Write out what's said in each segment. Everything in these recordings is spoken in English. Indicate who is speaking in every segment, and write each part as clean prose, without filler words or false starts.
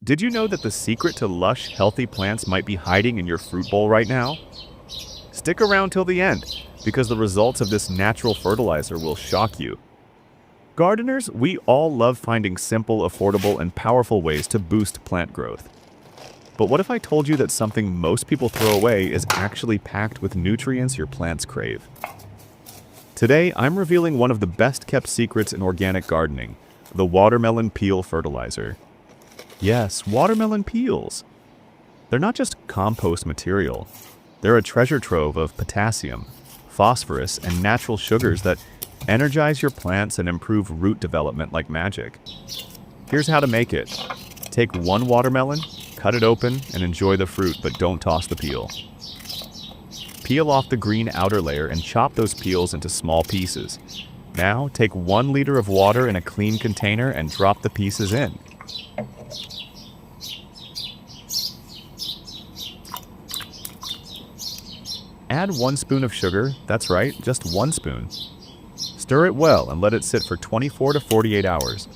Speaker 1: Did you know that the secret to lush, healthy plants might be hiding in your fruit bowl right now? Stick around till the end, because the results of this natural fertilizer will shock you. Gardeners, we all love finding simple, affordable, and powerful ways to boost plant growth. But what if I told you that something most people throw away is actually packed with nutrients your plants crave? Today, I'm revealing one of the best-kept secrets in organic gardening, the watermelon peel fertilizer. Yes, watermelon peels. They're not just compost material. They're a treasure trove of potassium, phosphorus, and natural sugars that energize your plants and improve root development like magic. Here's how to make it. Take one watermelon, cut it open, and enjoy the fruit, but don't toss the peel. Peel off the green outer layer and chop those peels into small pieces. Now, take 1 liter of water in a clean container and drop the pieces in. Add 1 spoon of sugar, that's right, just 1 spoon. Stir it well and let it sit for 24 to 48 hours.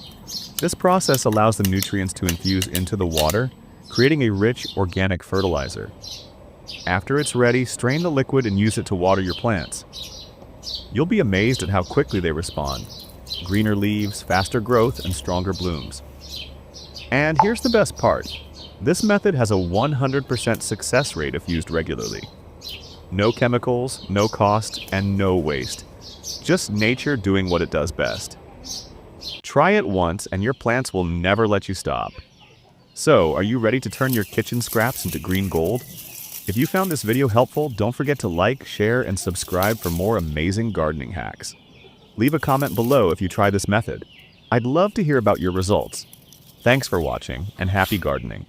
Speaker 1: This process allows the nutrients to infuse into the water, creating a rich, organic fertilizer. After it's ready, strain the liquid and use it to water your plants. You'll be amazed at how quickly they respond. Greener leaves, faster growth, and stronger blooms. And here's the best part. This method has a 100% success rate if used regularly. No chemicals, no cost, and no waste. Just nature doing what it does best. Try it once and your plants will never let you stop. So, are you ready to turn your kitchen scraps into green gold? If you found this video helpful, don't forget to like, share, and subscribe for more amazing gardening hacks. Leave a comment below if you try this method. I'd love to hear about your results. Thanks for watching, and happy gardening.